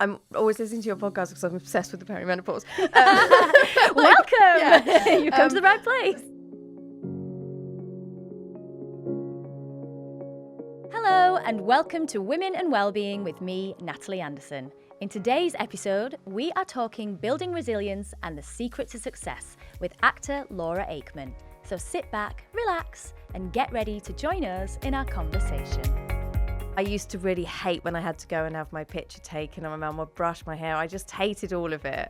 I'm always listening to your podcast because I'm obsessed with the perimenopause. Welcome! You've come to the right place. Hello and welcome to Women and Wellbeing with me, Natalie Anderson. In today's episode, we are talking building resilience and the secret to success with actor Laura Aikman. So sit back, relax, and get ready to join us in our conversation. I used to really hate when I had to go and have my picture taken and my mum would brush my hair. I just hated all of it.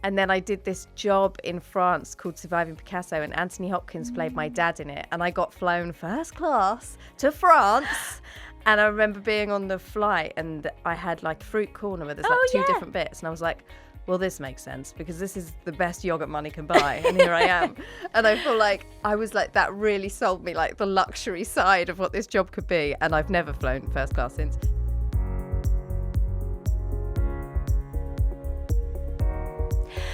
And then I did this job in France called Surviving Picasso, and Anthony Hopkins played my dad in it. And I got flown first class to France. And I remember being on the flight and I had like fruit corner where there's like two different bits. And I was like, well, this makes sense because this is the best yogurt money can buy. And here I am. And I feel like I was like, that really sold me like the luxury side of what this job could be. And I've never flown first class since.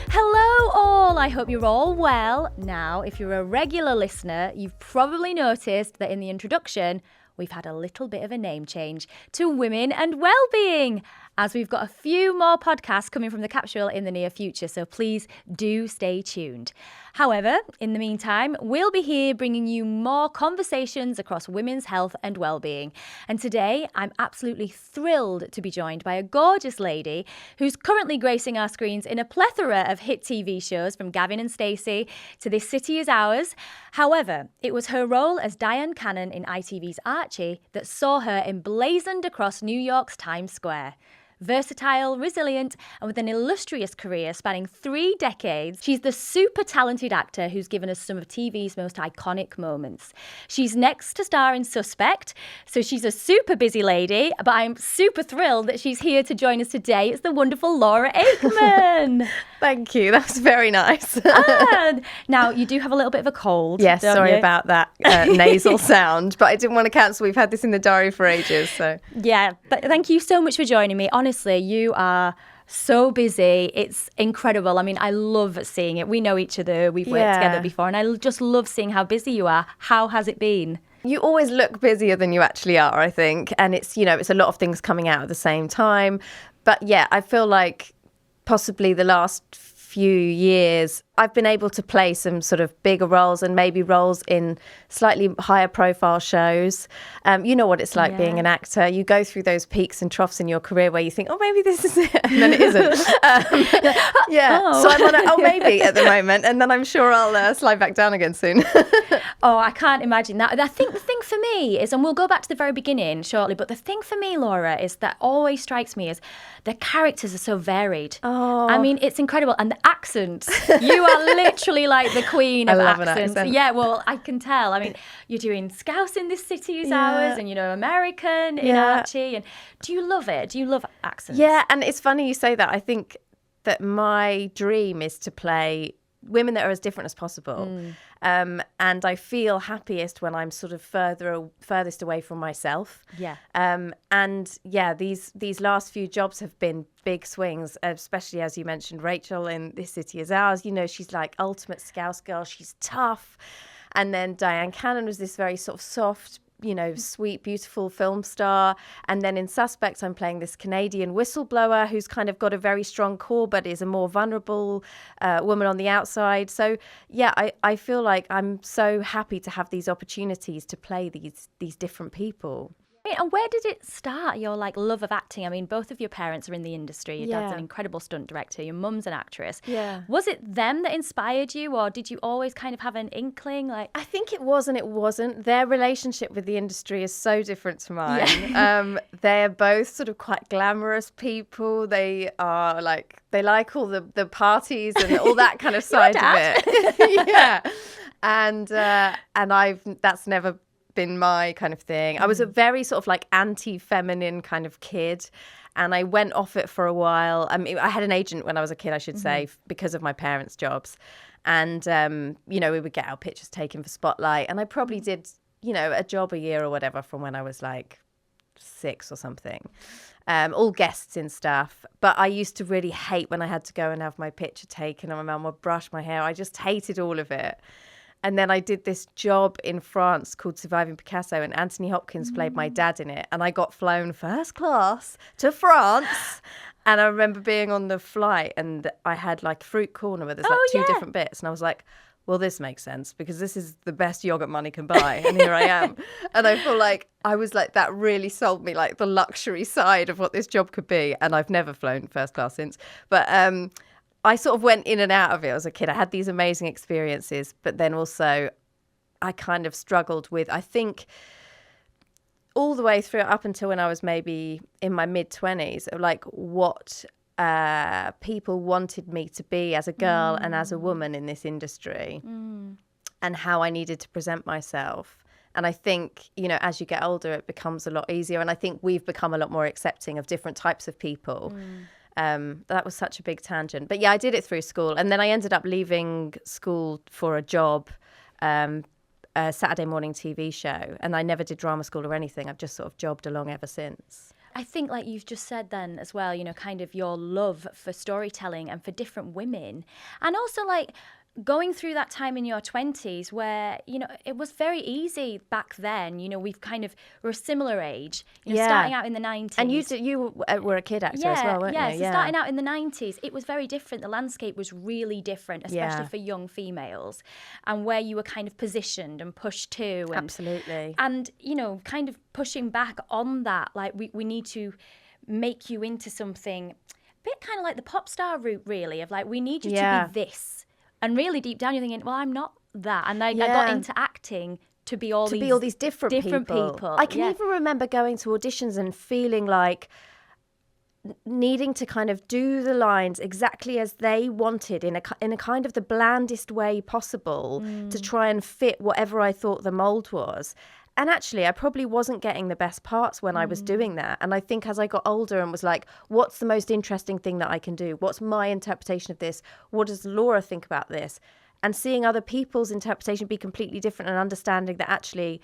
Hello all, I hope you're all well. Now, if you're a regular listener, you've probably noticed that in the introduction, we've had a little bit of a name change to Women and Wellbeing, as we've got a few more podcasts coming from the capsule in the near future, so please do stay tuned. However, in the meantime, we'll be here bringing you more conversations across women's health and well-being. And today, I'm absolutely thrilled to be joined by a gorgeous lady who's currently gracing our screens in a plethora of hit TV shows, from Gavin and Stacey to This City Is Ours. However, it was her role as Dyan Cannon in ITV's Archie that saw her emblazoned across New York's Times Square. Versatile, resilient, and with an illustrious career spanning 3 decades, she's the super talented actor who's given us some of TV's most iconic moments. She's next to star in Suspect, so she's a super busy lady, but I'm super thrilled that she's here to join us today. It's the wonderful Laura Aikman. Thank you. That's very nice. Now, you do have a little bit of a cold. Yes, sorry you? about that nasal sound, but I didn't want to cancel. We've had this in the diary for ages. So yeah, thank you so much for joining me. Honestly, you are so busy. It's incredible. I mean, I love seeing it. We know each other. We've worked together before, and I just love seeing how busy you are. How has it been? You always look busier than you actually are, I think. And it's, it's a lot of things coming out at the same time. But yeah, I feel like possibly the last few years I've been able to play some sort of bigger roles and maybe roles in slightly higher profile shows. You know what it's like being an actor. You go through those peaks and troughs in your career where you think, oh, maybe this is it, and then it isn't. So I'm on maybe at the moment, and then I'm sure I'll slide back down again soon. Oh, I can't imagine that. I think the thing for me is, and we'll go back to the very beginning shortly, but the thing for me, Laura, is that always strikes me is the characters are so varied. Oh. I mean, it's incredible. And the accents, you are literally like the queen of love accents. an accent. Yeah, well, I can tell. I mean, you're doing Scouse in This City Is Ours, and, American in Archie. And do you love it? Do you love accents? Yeah, and it's funny you say that. I think that my dream is to play women that are as different as possible. And I feel happiest when I'm sort of furthest away from myself. Yeah. And yeah, these last few jobs have been big swings, especially as you mentioned, Rachel in This City Is Ours. She's like ultimate Scouse girl. She's tough. And then Dyan Cannon was this very sort of soft, sweet, beautiful film star. And then in Suspect, I'm playing this Canadian whistleblower who's kind of got a very strong core, but is a more vulnerable woman on the outside. So yeah, I feel like I'm so happy to have these opportunities to play these different people. And where did it start, your love of acting? I mean, both of your parents are in the industry. Your dad's an incredible stunt director. Your mum's an actress. Yeah. Was it them that inspired you, or did you always kind of have an inkling? I think it was and it wasn't. Their relationship with the industry is so different to mine. Yeah. They're both sort of quite glamorous people. They are they like all the parties and all that kind of side of it. Yeah. And that's never been my kind of thing. I was a very sort of anti-feminine kind of kid, and I went off it for a while. I mean, I had an agent when I was a kid, I should say, because of my parents' jobs. And, we would get our pictures taken for Spotlight, and I probably did, a job a year or whatever from when I was 6 or something. All guests and stuff. But I used to really hate when I had to go and have my picture taken and my mum would brush my hair. I just hated all of it. And then I did this job in France called Surviving Picasso, and Anthony Hopkins played my dad in it. And I got flown first class to France. And I remember being on the flight and I had like fruit corner where there's like two different bits. And I was like, well, this makes sense because this is the best yogurt money can buy. And here I am. And I feel like I was like, that really sold me like the luxury side of what this job could be. And I've never flown first class since. But I sort of went in and out of it as a kid. I had these amazing experiences, but then also I kind of struggled with, I think, all the way through up until when I was maybe in my mid-20s, of like what people wanted me to be as a girl and as a woman in this industry and how I needed to present myself. And I think, you know, as you get older, it becomes a lot easier. And I think we've become a lot more accepting of different types of people. That was such a big tangent. But yeah, I did it through school. And then I ended up leaving school for a job, a Saturday morning TV show, and I never did drama school or anything. I've just sort of jobbed along ever since. I think, like you've just said then as well, you know, kind of your love for storytelling and for different women, and also like going through that time in your 20s where, you know, it was very easy back then. You know, we're a similar age, you know, starting out in the 90s. And you were a kid actor as well, weren't you? So starting out in the 90s, it was very different. The landscape was really different, especially for young females, and where you were kind of positioned and pushed to. And, absolutely. And, you know, kind of pushing back on that, like we need to make you into something a bit kind of like the pop star route, really, of like, we need you to be this. And really deep down, you're thinking, well, I'm not that. And I got into acting to be all these different people. I can even remember going to auditions and feeling like needing to kind of do the lines exactly as they wanted in a kind of the blandest way possible to try and fit whatever I thought the mold was. And actually, I probably wasn't getting the best parts when I was doing that. And I think as I got older and was like, what's the most interesting thing that I can do? What's my interpretation of this? What does Laura think about this? And seeing other people's interpretation be completely different and understanding that actually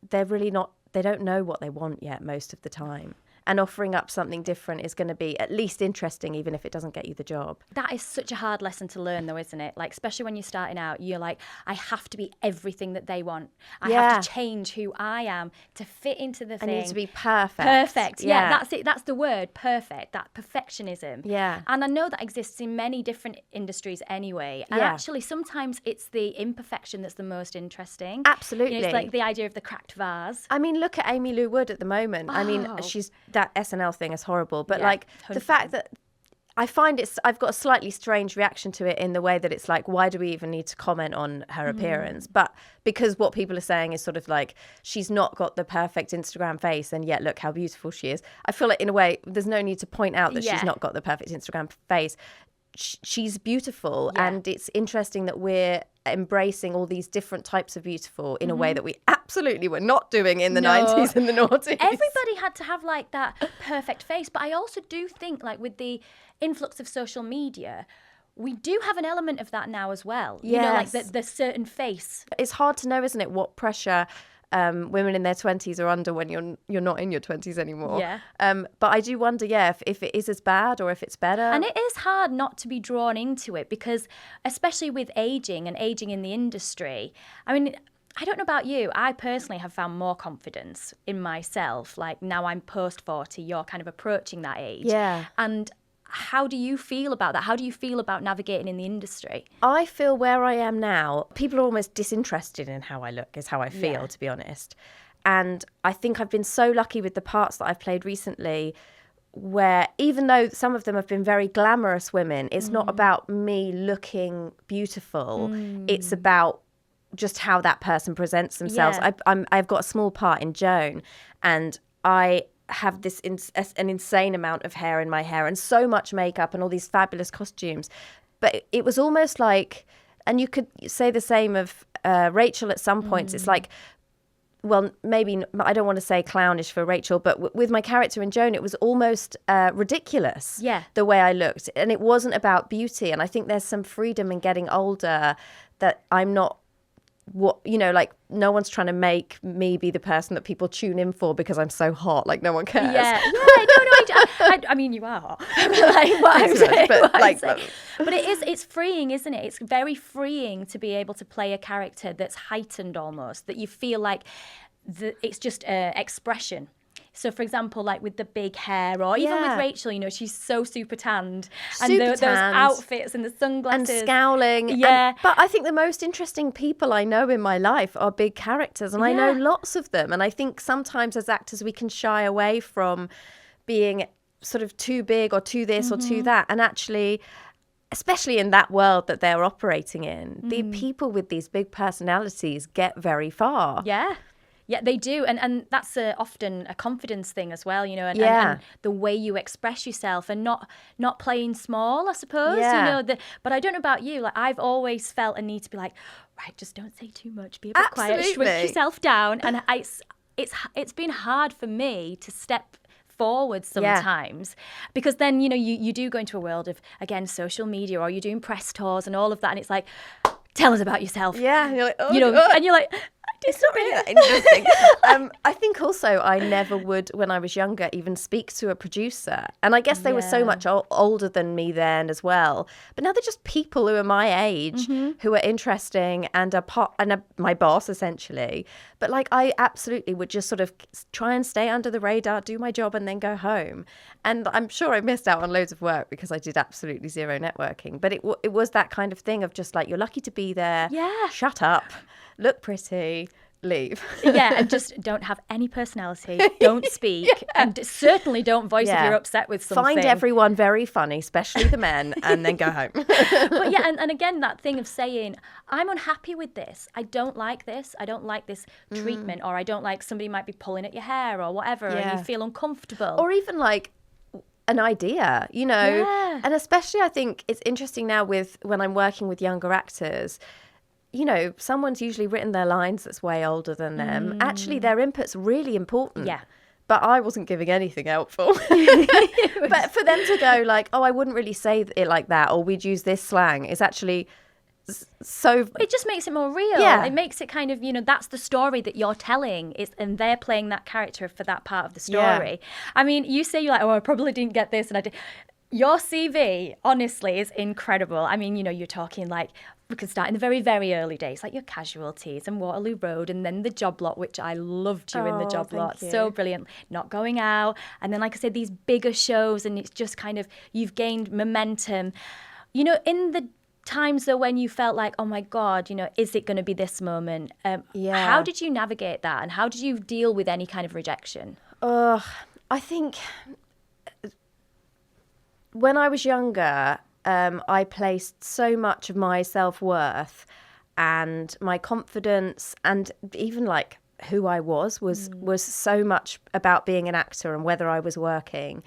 they're really not, they don't know what they want yet most of the time. And offering up something different is going to be at least interesting, even if it doesn't get you the job. That is such a hard lesson to learn, though, isn't it? Like, especially when you're starting out, you're like, I have to be everything that they want. I have to change who I am to fit into the thing. I need to be perfect. Perfect. Yeah, that's it. That's the word, perfect. That perfectionism. Yeah. And I know that exists in many different industries anyway. And actually, sometimes it's the imperfection that's the most interesting. Absolutely. You know, it's like the idea of the cracked vase. I mean, look at Amy Lou Wood at the moment. I mean, that SNL thing is horrible, but like 100%. The fact that I find I've got a slightly strange reaction to it in the way that it's like, why do we even need to comment on her appearance? But because what people are saying is sort of like, she's not got the perfect Instagram face, and yet look how beautiful she is. I feel like in a way, there's no need to point out that she's not got the perfect Instagram face. She's beautiful, and it's interesting that we're embracing all these different types of beautiful in a way that we absolutely were not doing in the 90s and the noughties. Everybody had to have like that perfect face, but I also do think like with the influx of social media, we do have an element of that now as well. You know, like the certain face. It's hard to know, isn't it, what pressure women in their 20s are under when you're not in your 20s anymore. Yeah. But I do wonder, if it is as bad or if it's better. And it is hard not to be drawn into it because, especially with aging and aging in the industry, I mean, I don't know about you, I personally have found more confidence in myself. Like now I'm post 40, you're kind of approaching that age. Yeah. And how do you feel about that? How do you feel about navigating in the industry? I feel where I am now, people are almost disinterested in how I look, is how I feel, to be honest. And I think I've been so lucky with the parts that I've played recently, where even though some of them have been very glamorous women, it's not about me looking beautiful. It's about just how that person presents themselves. I've got a small part in Joan, and I have this an insane amount of hair in my hair and so much makeup and all these fabulous costumes. But it was almost like, and you could say the same of Rachel at some points. It's like, well, maybe I don't want to say clownish for Rachel, but with my character in Joan, it was almost ridiculous, the way I looked. And it wasn't about beauty. And I think there's some freedom in getting older that I'm not, like no one's trying to make me be the person that people tune in for because I'm so hot. Like no one cares. I mean, you are hot. But it's freeing, isn't it? It's very freeing to be able to play a character that's heightened almost, that you feel like it's just expression. So, for example, like with the big hair, or even with Rachel, you know, she's so super tanned. And those outfits and the sunglasses. And scowling. Yeah. But I think the most interesting people I know in my life are big characters. And I know lots of them. And I think sometimes as actors, we can shy away from being sort of too big or too this or too that. And actually, especially in that world that they're operating in, the people with these big personalities get very far. Yeah. Yeah, they do. And that's often a confidence thing as well, you know, and the way you express yourself and not playing small, I suppose, you know. But I don't know about you, like I've always felt a need to be like, right, just don't say too much, be a bit quiet, shrink yourself down. And it's been hard for me to step forward sometimes because then, you know, you do go into a world of, again, social media, or you're doing press tours and all of that, and it's like, tell us about yourself. Yeah, and you're like, oh, you know, and you're like, it's not really that interesting. I think also I never would, when I was younger, even speak to a producer. And I guess they were so much older than me then as well. But now they're just people who are my age, who are interesting and my boss, essentially. But like I absolutely would just sort of try and stay under the radar, do my job and then go home. And I'm sure I missed out on loads of work because I did absolutely zero networking. But it was that kind of thing of just like, you're lucky to be there. Yeah. Shut up. Look pretty, leave. Yeah, and just don't have any personality, don't speak, and certainly don't voice if you're upset with something. Find everyone very funny, especially the men, and then go home. But yeah, and again, that thing of saying, I'm unhappy with this, I don't like this treatment, or I don't like somebody might be pulling at your hair or whatever, and you feel uncomfortable. Or even like an idea, you know. And especially I think it's interesting now when I'm working with younger actors, you know, someone's usually written their lines that's way older than them. Actually, their input's really important. Yeah. But I wasn't giving anything helpful. But for them to go like, oh, I wouldn't really say it like that, or we'd use this slang, is actually so... It just makes it more real. Yeah. It makes it kind of, you know, that's the story that you're telling, and they're playing that character for that part of the story. Yeah. I mean, you say you're like, oh, I probably didn't get this, and I did... Your CV, honestly, is incredible. I mean, you know, you're talking like, we could start in the very, very early days, like your Casualties and Waterloo Road, and then the Job Lot, which I loved you in the Job Lot. So brilliant. Not Going Out. And then, like I said, these bigger shows, and it's just kind of, you've gained momentum. You know, in the times though when you felt like, oh my God, you know, is it going to be this moment? How did you navigate that? And how did you deal with any kind of rejection? I think... When I was younger, I placed so much of my self-worth and my confidence and even like who I was so much about being an actor and whether I was working.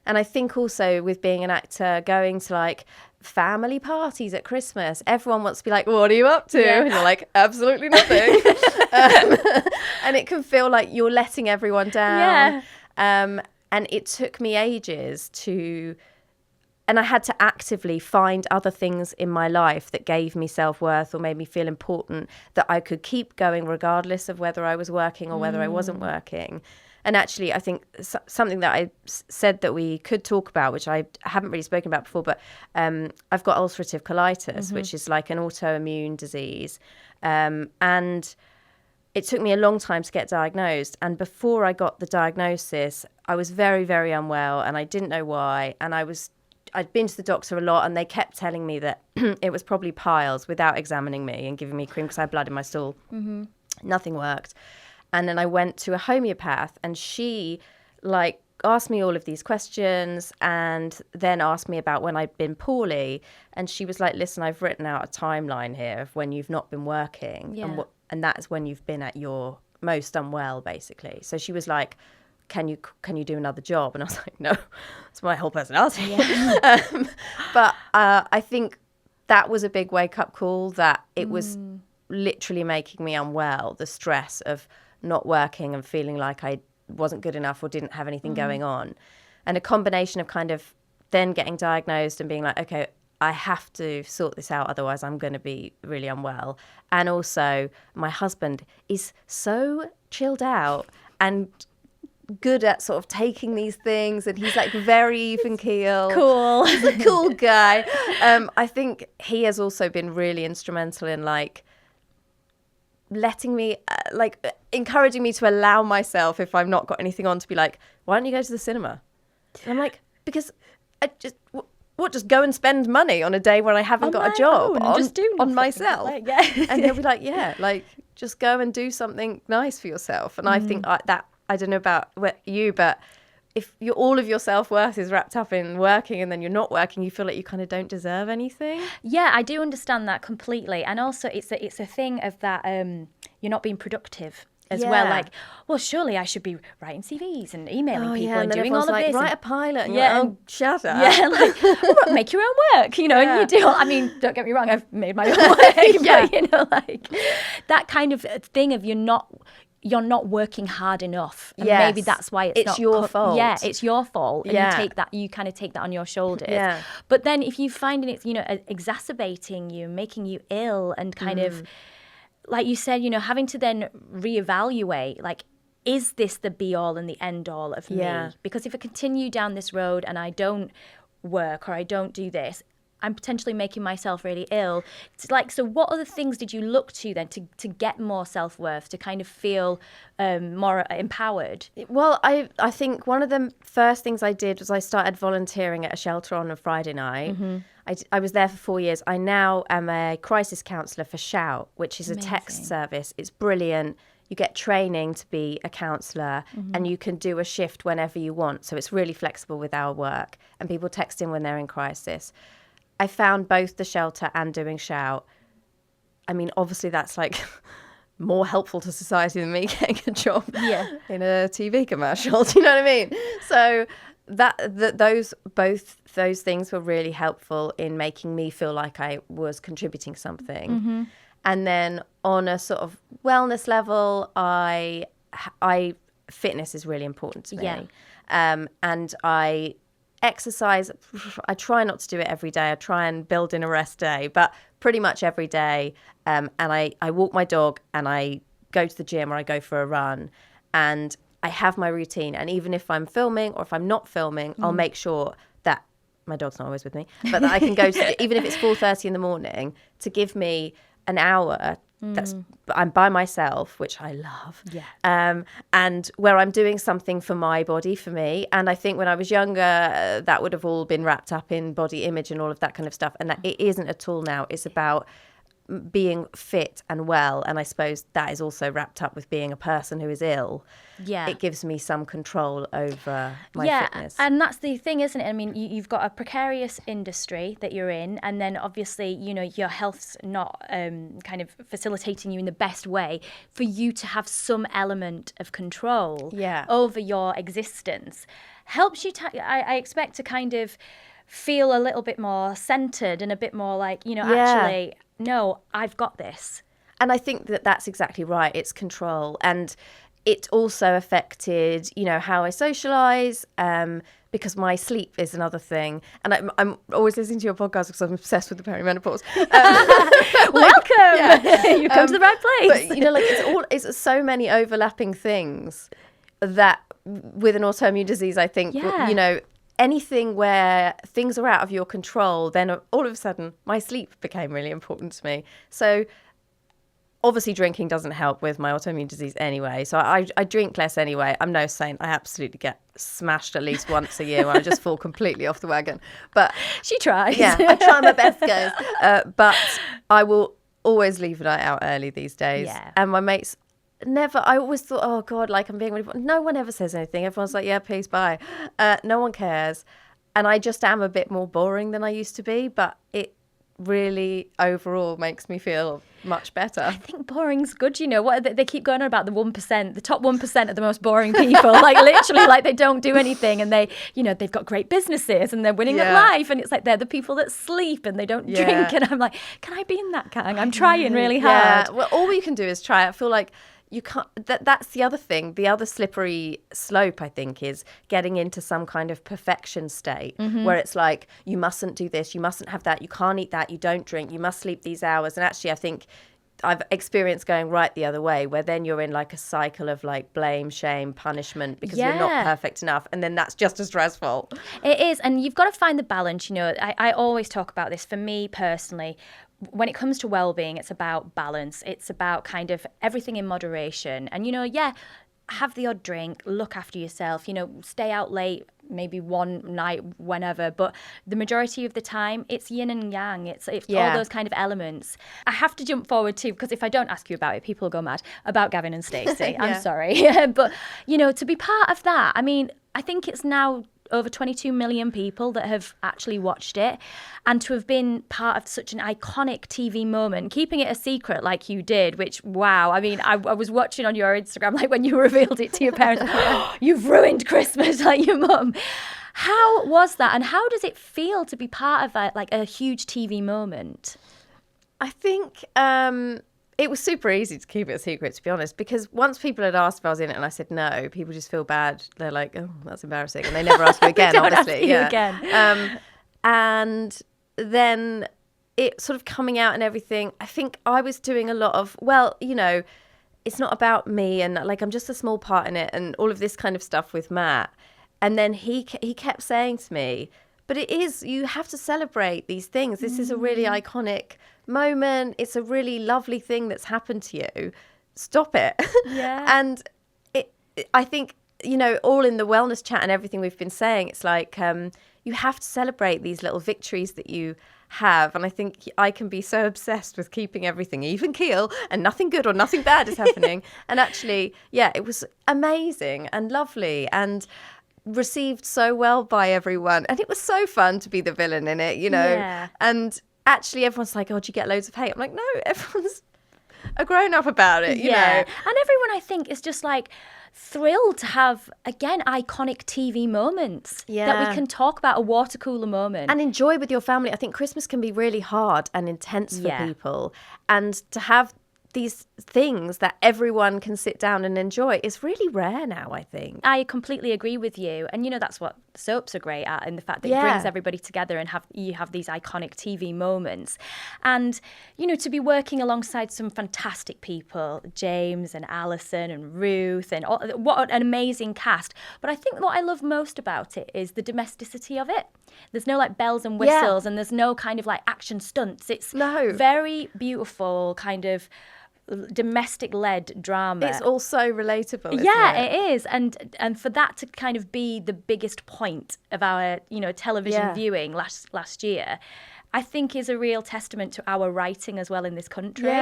And I think also with being an actor, going to like family parties at Christmas, everyone wants to be like, what are you up to? Yeah. And you're like, absolutely nothing. And it can feel like you're letting everyone down. Yeah. And it took me ages and I had to actively find other things in my life that gave me self-worth or made me feel important, that I could keep going regardless of whether I was working or whether I wasn't working. And actually, I think something that I said that we could talk about, which I haven't really spoken about before, but I've got ulcerative colitis, which is like an autoimmune disease. And it took me a long time to get diagnosed. And before I got the diagnosis, I was very, very unwell and I didn't know why. And I'd been to the doctor a lot and they kept telling me that it was probably piles without examining me and giving me cream because I had blood in my stool. Nothing worked. And then I went to a homeopath and she like asked me all of these questions and then asked me about when I'd been poorly. And she was like, listen, I've written out a timeline here of when you've not been working and that's when you've been at your most unwell, basically. So she was like, can you do another job? And I was like, no, it's my whole personality. Yeah. But I think that was a big wake-up call, that it was literally making me unwell, the stress of not working and feeling like I wasn't good enough or didn't have anything going on. And a combination of kind of then getting diagnosed and being like, okay, I have to sort this out, otherwise I'm going to be really unwell. And also my husband is so chilled out and good at sort of taking these things, and he's like very even keel. Cool. He's a cool guy. I think he has also been really instrumental in like letting me, encouraging me to allow myself, if I've not got anything on, to be like, why don't you go to the cinema? And I'm like, because I just... just go and spend money on a day when I haven't got a job on myself? And they'll be like, just go and do something nice for yourself. And I think that, I don't know about you, but if all of your self-worth is wrapped up in working and then you're not working, you feel like you kind of don't deserve anything. Yeah, I do understand that completely. And also it's a thing of that you're not being productive as well. Like, well, surely I should be writing CVs and emailing people and doing all of this. Write a pilot. And shut up. Yeah, like, make your own work, and you do. I mean, don't get me wrong, I've made my own work, but, that kind of thing of you're not working hard enough. And maybe that's why it's your fault. Yeah, it's your fault. And you kind of take that on your shoulders. Yeah. But then if you find it's, exacerbating you, making you ill, and kind of, like you said, having to then reevaluate, like, is this the be all and the end all of me? Because if I continue down this road and I don't work or I don't do this, I'm potentially making myself really ill. It's like, so what other things did you look to then to get more self-worth, to kind of feel more empowered? Well, I think one of the first things I did was I started volunteering at a shelter on a Friday night. I was there for 4 years. I now am a crisis counsellor for Shout, which is a text service. It's brilliant. You get training to be a counsellor, and you can do a shift whenever you want. So it's really flexible with our work, and people text in when they're in crisis. I found both the shelter and doing Shout. I mean, obviously that's like more helpful to society than me getting a job in a TV commercial. Do you know what I mean? So both those things were really helpful in making me feel like I was contributing something. And then on a sort of wellness level, fitness is really important to me. And I exercise. I try not to do it every day. I try and build in a rest day, but pretty much every day. And I walk my dog, and I go to the gym, or I go for a run, and I have my routine. And even if I'm filming or if I'm not filming, I'll make sure that my dog's not always with me, but that I can go to, even if it's 4:30 in the morning, to give me an hour I'm by myself, which I love. And where I'm doing something for my body, for me. And I think when I was younger, that would have all been wrapped up in body image and all of that kind of stuff. And that it isn't at all now. It's about being fit and well, and I suppose that is also wrapped up with being a person who is ill. It gives me some control over my fitness. And that's the thing, isn't it? I mean, you've got a precarious industry that you're in, and then obviously, your health's not kind of facilitating you in the best way for you to have some element of control over your existence. Helps you, I expect, to kind of feel a little bit more centered and a bit more like, actually, no, I've got this. And I think that that's exactly right. It's control. And it also affected, how I socialise, because my sleep is another thing. And I'm always listening to your podcast because I'm obsessed with the perimenopause. Welcome! You've come to the right place. But, it's so many overlapping things that with an autoimmune disease, I think, anything where things are out of your control, then all of a sudden my sleep became really important to me. So obviously drinking doesn't help with my autoimmune disease anyway. So I drink less anyway. I'm no saint. I absolutely get smashed at least once a year when I just fall completely off the wagon. But she tries. Yeah, I try my best, guys. But I will always leave a night out early these days. And my mates never, I always thought, oh God, like I'm being really, no one ever says anything. Everyone's like, yeah, peace, bye. No one cares. And I just am a bit more boring than I used to be, but it really overall makes me feel much better. I think boring's good, what they keep going on about the 1%, the top 1% are the most boring people, like literally, like they don't do anything, and they, they've got great businesses and they're winning at life, and it's like they're the people that sleep and they don't drink, and I'm like, can I be in that gang? I'm trying really hard. Well, all you can do is try. I feel like you can't, that's the other thing. The other slippery slope, I think, is getting into some kind of perfection state where it's like, you mustn't do this, you mustn't have that, you can't eat that, you don't drink, you must sleep these hours. And actually, I think I've experienced going right the other way, where then you're in like a cycle of like blame, shame, punishment because you're not perfect enough. And then that's just as stressful. It is. And you've got to find the balance. I always talk about this. For me personally, when it comes to well-being, it's about balance. It's about kind of everything in moderation. And, have the odd drink, look after yourself, stay out late, maybe one night, whenever. But the majority of the time, it's yin and yang. It's all those kind of elements. I have to jump forward too, because if I don't ask you about it, people will go mad about Gavin and Stacey. I'm sorry. But, to be part of that, I mean, I think it's now over 22 million people that have actually watched it, and to have been part of such an iconic TV moment, keeping it a secret like you did, which, wow, I mean, I was watching on your Instagram, like when you revealed it to your parents, you've ruined Christmas, like your mum. How was that, and how does it feel to be part of a huge TV moment? I think it was super easy to keep it a secret, to be honest, because once people had asked if I was in it and I said no, people just feel bad. They're like, oh, that's embarrassing. And they never ask you again, Don't obviously. Ask you again. And then it sort of coming out and everything, I think I was doing a lot of, it's not about me and like I'm just a small part in it and all of this kind of stuff with Matt. And then he kept saying to me, but it is, you have to celebrate these things. This is a really iconic moment. It's a really lovely thing that's happened to you. Stop it. Yeah. And I think, all in the wellness chat and everything we've been saying, it's like you have to celebrate these little victories that you have. And I think I can be so obsessed with keeping everything even keel and nothing good or nothing bad is happening. And actually, it was amazing and lovely and received so well by everyone, and it was so fun to be the villain in it, and actually everyone's like, oh, do you get loads of hate? I'm like, no, everyone's a grown up about it, you know. And everyone, I think, is just like thrilled to have, again, iconic TV moments that we can talk about, a water cooler moment and enjoy with your family. I think Christmas can be really hard and intense for people, and to have these things that everyone can sit down and enjoy is really rare now, I think. I completely agree with you. And, that's what soaps are great at, in the fact that it brings everybody together and you have these iconic TV moments. And, to be working alongside some fantastic people, James and Alison and Ruth, and what an amazing cast. But I think what I love most about it is the domesticity of it. There's no bells and whistles and there's no kind of action stunts. It's very beautiful kind of domestic-led drama. It's also relatable, isn't it? It is. And for that to kind of be the biggest point of our, television viewing last year, I think is a real testament to our writing as well in this country,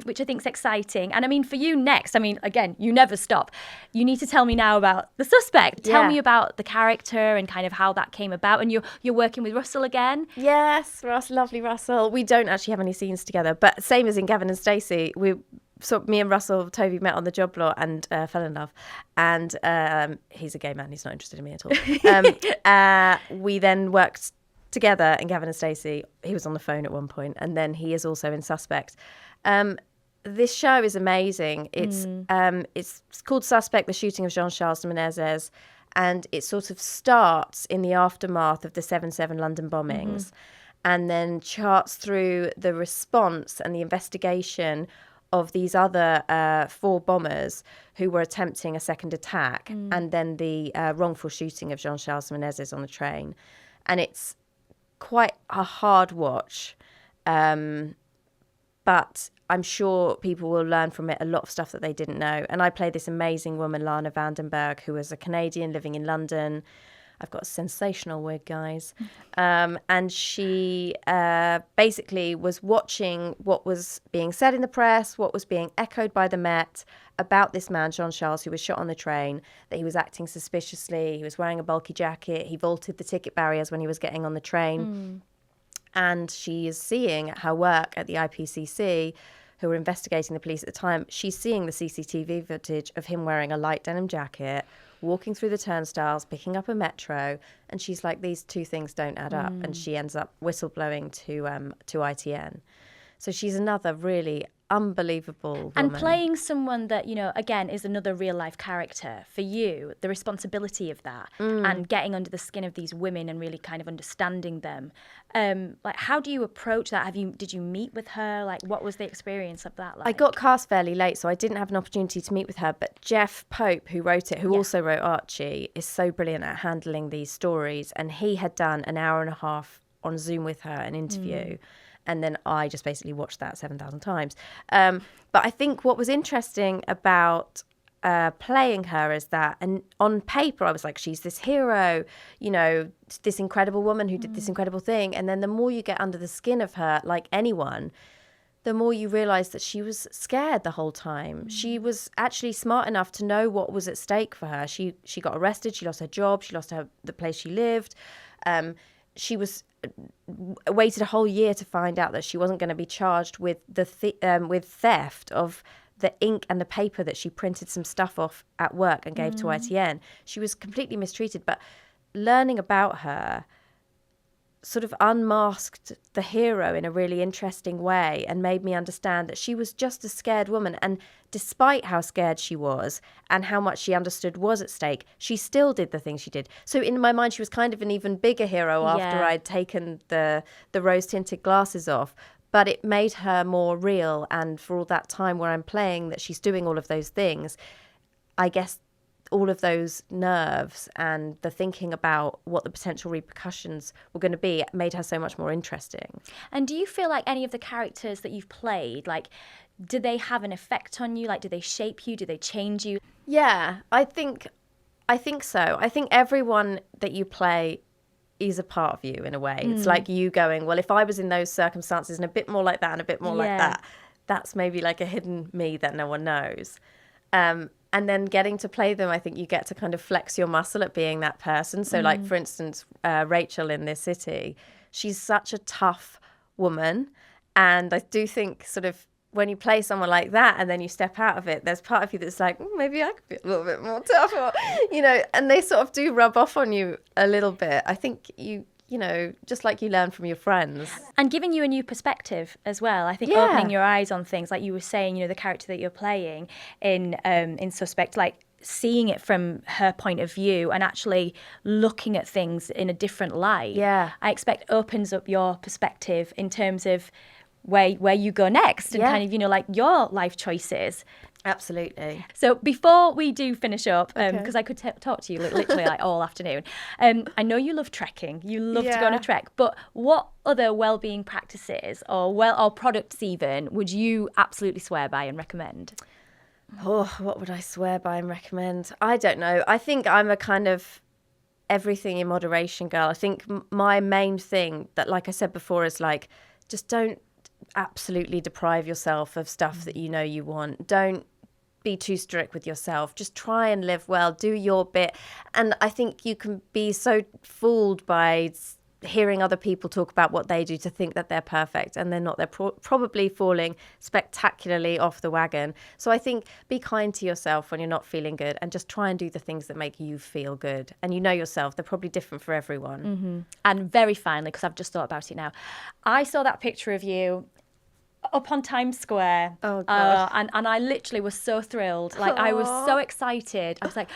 which I think is exciting. And I mean, for you next, I mean, again, you never stop. You need to tell me now about The Suspect. Tell me about the character and kind of how that came about. And you're working with Russell again. Yes, lovely Russell. We don't actually have any scenes together, but same as in Gavin and Stacey, me and Russell Tovey met on the job lot and fell in love. And he's a gay man. He's not interested in me at all. We then worked together in Gavin and Stacey. He was on the phone at one point, and then he is also in Suspect. This show is amazing. It's called Suspect, the shooting of Jean-Charles de Menezes, and it sort of starts in the aftermath of the 7/7 London bombings and then charts through the response and the investigation of these other 4 bombers who were attempting a second attack, and then the wrongful shooting of Jean-Charles de Menezes on the train. And it's quite a hard watch, but I'm sure people will learn from it a lot of stuff that they didn't know. And I play this amazing woman, Lana Vandenberghe, who is a Canadian living in London. I've got a sensational wig, guys. And she basically was watching what was being said in the press, what was being echoed by the Met about this man, Jean-Charles, who was shot on the train, that he was acting suspiciously, he was wearing a bulky jacket, he vaulted the ticket barriers when he was getting on the train. And she is seeing at her work at the IPCC, who were investigating the police at the time, she's seeing the CCTV footage of him wearing a light denim jacket, walking through the turnstiles, picking up a metro, and she's like, these two things don't add up. And she ends up whistleblowing to ITN. So she's another really unbelievable woman. And playing someone that, again, is another real life character. For you, the responsibility of that and getting under the skin of these women and really kind of understanding them. How do you approach that? Did you meet with her? What was the experience of that like? I got cast fairly late, so I didn't have an opportunity to meet with her. But Jeff Pope, who wrote it, who also wrote Archie, is so brilliant at handling these stories. And he had done an hour and a half on Zoom with her, an interview. And then I just basically watched that 7,000 times. But I think what was interesting about playing her is that, and on paper I was like, she's this hero, you know, this incredible woman who did this incredible thing. And then the more you get under the skin of her, like anyone, the more you realise that she was scared the whole time. She was actually smart enough to know what was at stake for her. She got arrested, she lost her job, she lost the place she lived. She was waited a whole year to find out that she wasn't going to be charged with with theft of the ink and the paper that she printed some stuff off at work and gave to ITN. She was completely mistreated, but learning about her sort of unmasked the hero in a really interesting way and made me understand that she was just a scared woman. And despite how scared she was and how much she understood was at stake, she still did the things she did. So in my mind, she was kind of an even bigger hero after I'd taken the rose-tinted glasses off. But it made her more real. And for all that time where I'm playing that she's doing all of those things, I guess all of those nerves and the thinking about what the potential repercussions were going to be made her so much more interesting. And do you feel like any of the characters that you've played, like, do they have an effect on you? Like, do they shape you? Do they change you? Yeah, I think so. I think everyone that you play is a part of you in a way. It's like you going, well, if I was in those circumstances and a bit more like that and a bit more like that, that's maybe like a hidden me that no one knows. And then getting to play them, I think you get to kind of flex your muscle at being that person. So like, for instance, Rachel in This City, she's such a tough woman. And I do think sort of when you play someone like that and then you step out of it, there's part of you that's like, maybe I could be a little bit more tough, or, you know, and they sort of do rub off on you a little bit. I think you know, just like you learn from your friends. And giving you a new perspective as well. I think opening your eyes on things, like you were saying, you know, the character that you're playing in Suspect, like seeing it from her point of view and actually looking at things in a different light. Yeah. I expect opens up your perspective in terms of where you go next and kind of, you know, like your life choices. Absolutely. So before we do finish up, because I could talk to you literally like all afternoon, I know you love trekking. You love to go on a trek. But what other well-being practices or products even would you absolutely swear by and recommend? Oh, what would I swear by and recommend? I don't know. I think I'm a kind of everything in moderation girl. I think my main thing that, like I said before, is like, just don't absolutely deprive yourself of stuff that you know you want. Don't be too strict with yourself. Just try and live well, do your bit. And I think you can be so fooled by hearing other people talk about what they do to think that they're perfect, and they're not. They're probably falling spectacularly off the wagon. So I think be kind to yourself when you're not feeling good, and just try and do the things that make you feel good. And you know yourself, they're probably different for everyone. Mm-hmm. And very finally, because I've just thought about it now, I saw that picture of you up on Times Square. Oh, God. And I literally was so thrilled. Like, I was so excited. I was like,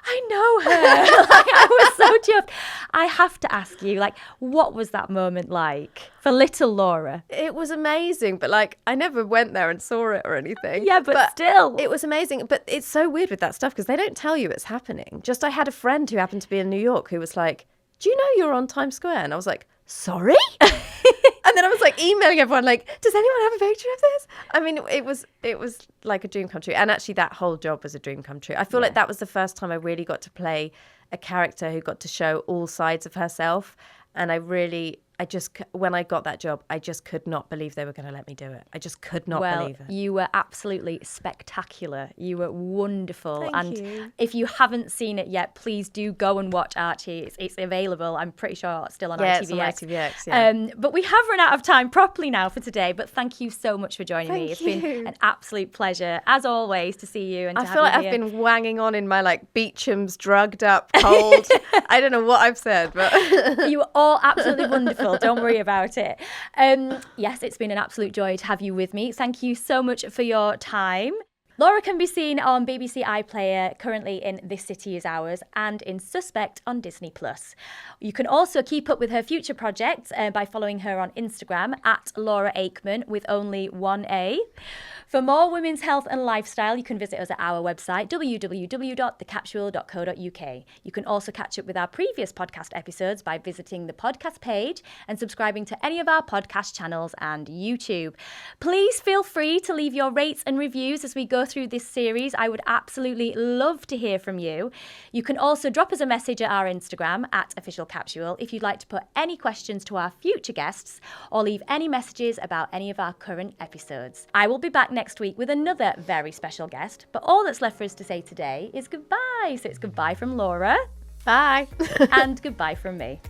I know her. Like, I was so chuffed. I have to ask you, like, what was that moment like for little Laura? It was amazing, but like, I never went there and saw it or anything. Yeah, but still. It was amazing. But it's so weird with that stuff because they don't tell you it's happening. Just I had a friend who happened to be in New York who was like, do you know you're on Times Square? And I was like, sorry? And then I was like emailing everyone like, does anyone have a picture of this? I mean, it was like a dream come true. And actually that whole job was a dream come true. I feel like that was the first time I really got to play a character who got to show all sides of herself. And when I got that job, I just could not believe they were going to let me do it. I just could not believe it. You were absolutely spectacular. You were wonderful. Thank you. If you haven't seen it yet, please do go and watch Archie. It's available. I'm pretty sure it's still on ITVX. It's on ITVX, yeah. But we have run out of time properly now for today. But thank you so much for joining me. It's been an absolute pleasure, as always, to see you. And I feel like I've been wanging on in my like Beecham's drugged up cold. I don't know what I've said, but you were all absolutely wonderful. Don't worry about it. Yes, it's been an absolute joy to have you with me. Thank you so much for your time. Laura can be seen on BBC iPlayer, currently in This City Is Ours, and in Suspect on Disney+. You can also keep up with her future projects by following her on Instagram at Laura Aikman with only one A. For more women's health and lifestyle, you can visit us at our website, www.thecapsule.co.uk. You can also catch up with our previous podcast episodes by visiting the podcast page and subscribing to any of our podcast channels and YouTube. Please feel free to leave your rates and reviews as we go through this series. I would absolutely love to hear from you. You can also drop us a message at our Instagram at @officialcapsule if you'd like to put any questions to our future guests or leave any messages about any of our current episodes. I will be back next week with another very special guest, but all that's left for us to say today is goodbye. So it's goodbye from Laura. Bye. And goodbye from me.